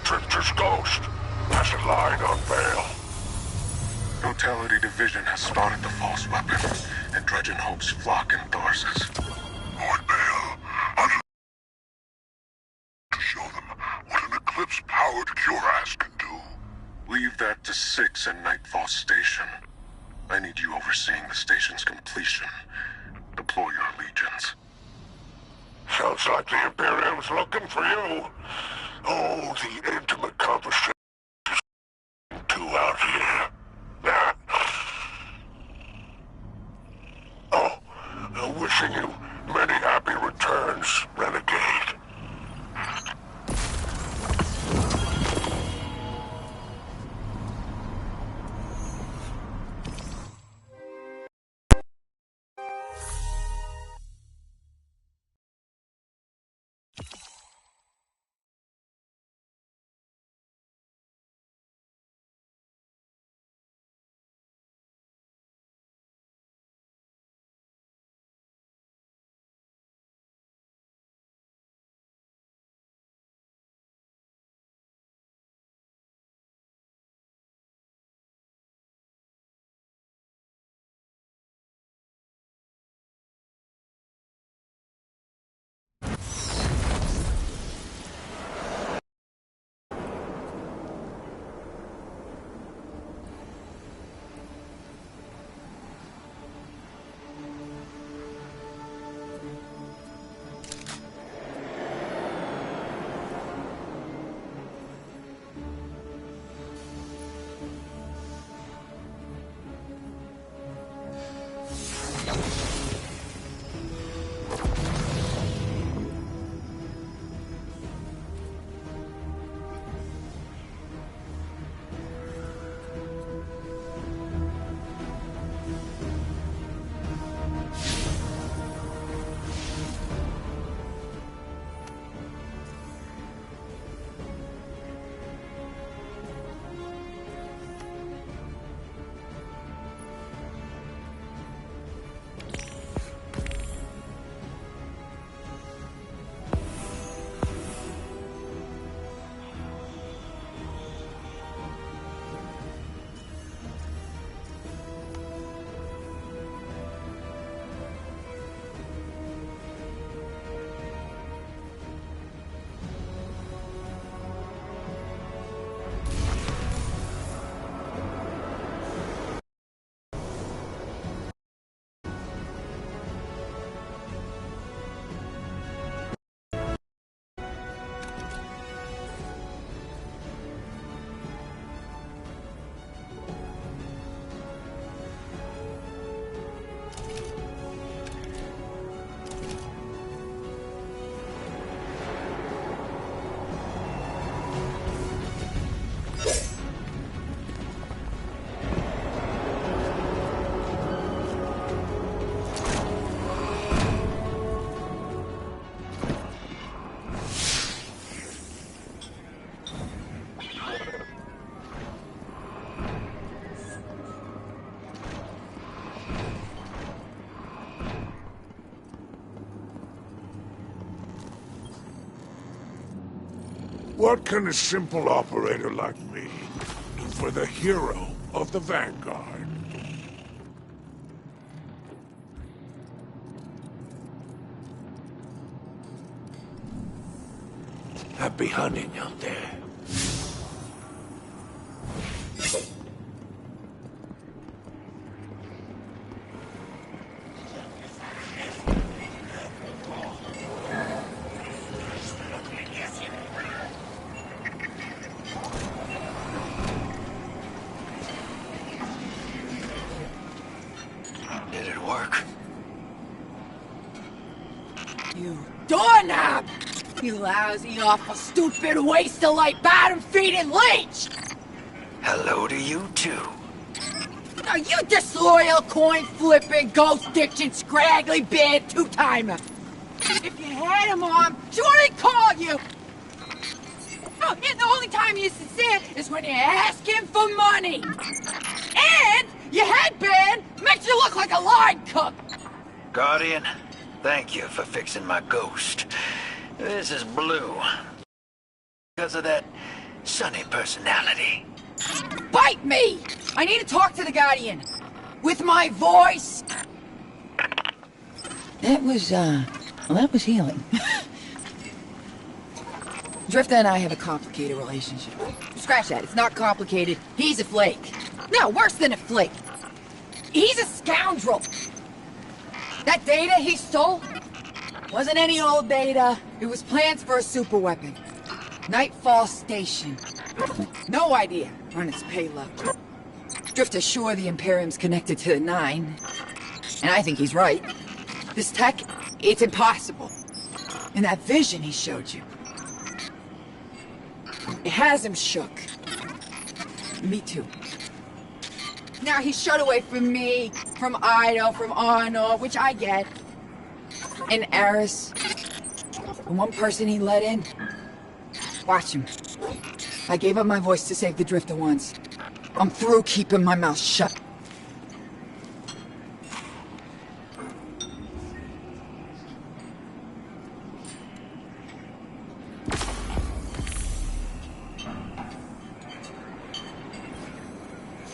Drifter's ghost hasn't lied on bail. Totality Division has spotted the false weapon, and Dredgen hopes flock endorses. On bail, to show them what an Eclipse-powered cuirass can do. Leave that to 6 and Nightfall Station. I need you overseeing the station's completion. Deploy your legions. Sounds like the Imperium's looking for you. Oh, the intimate conversation too out here. Oh, wishing you many happy returns, Renegade. What can a simple operator like me do for the hero of the Vanguard? Happy hunting out there. Did it work? You doorknob! You lousy, awful, stupid, waste of light, bottom-feeding leech! Hello to you, too. Now you disloyal, coin-flipping, ghost-ditching, scraggly beard two-timer! If you had a mom, she wouldn't call you! Oh, and the only time you're sincere is when you're asking for money! And your headband makes you look like a line cook! Guardian, Thank you for fixing my ghost. This is Blue. Because of that sunny personality. Bite me! I need to talk to the Guardian. With my voice! That was, well, that was healing. Drifter and I have a complicated relationship. Scratch that, it's not complicated. He's a flake. No, worse than a flake. He's a scoundrel. That data he stole wasn't any old data. It was plans for a superweapon. Nightfall Station. No idea on its payload. Drifter's sure the Imperium's connected to the Nine. And I think he's right. This tech, it's impossible. And that vision he showed you, it has him shook. Me too. Now he's shut away from me, from Ido, from Arnold, which I get. And Eris, the one person he let in. Watch him. I gave up my voice to save the Drifter once. I'm through keeping my mouth shut.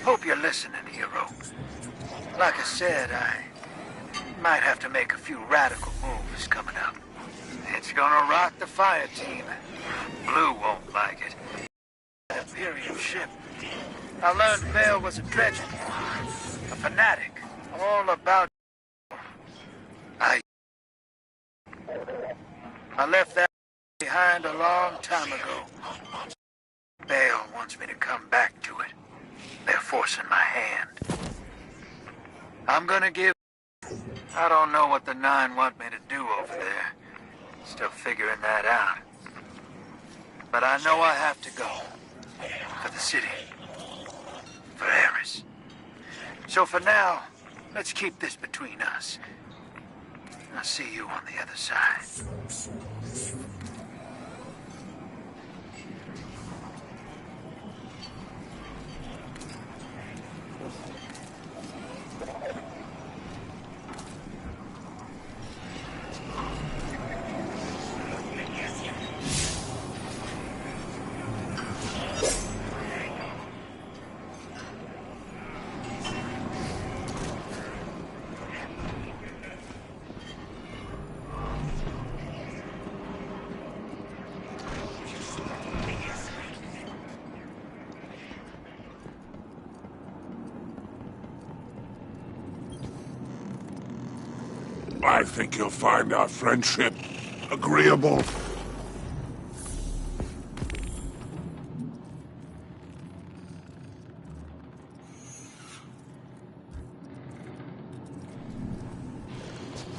Hope you're listening, hero. Like I said, I might have to make a few radical moves coming up. It's gonna rock the fire team. Blue won't like it. An Imperium ship. I learned Vale was a dredger. A fanatic. All about... I left that behind a long time ago. Vale wants me to come back to it. They're forcing my hand. I'm gonna give... I don't know what the Nine want me to do over there. Still figuring that out. But I know I have to go. For the city. For Eris. So for now, let's keep this between us. I'll see you on the other side. I think you'll find our friendship agreeable.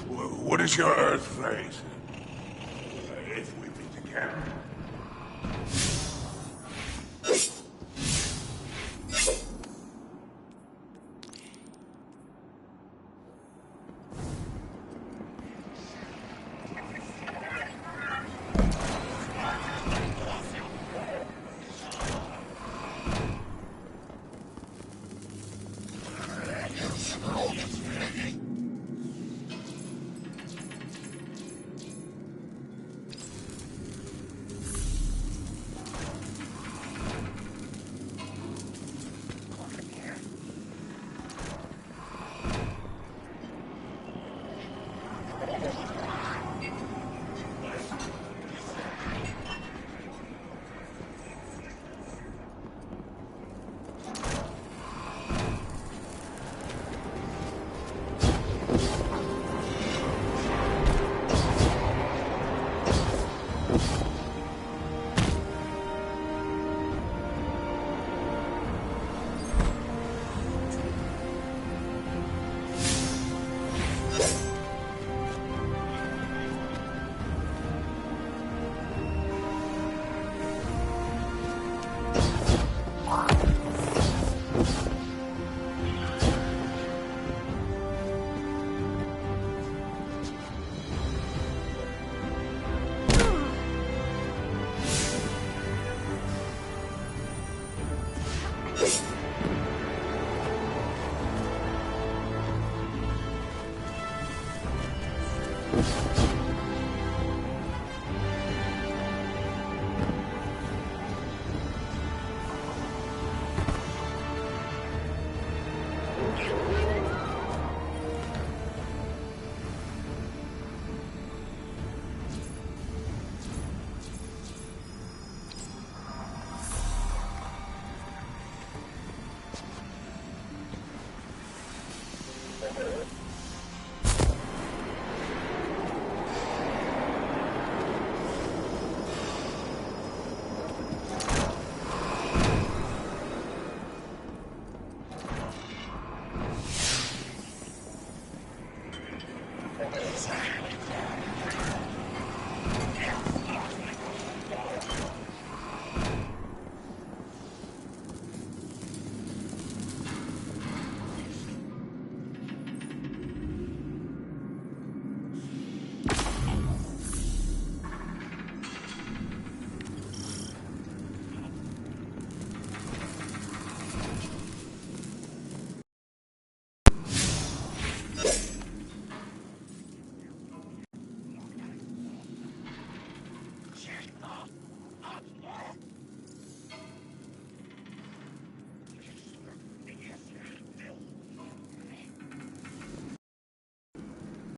What is your Earth phrase?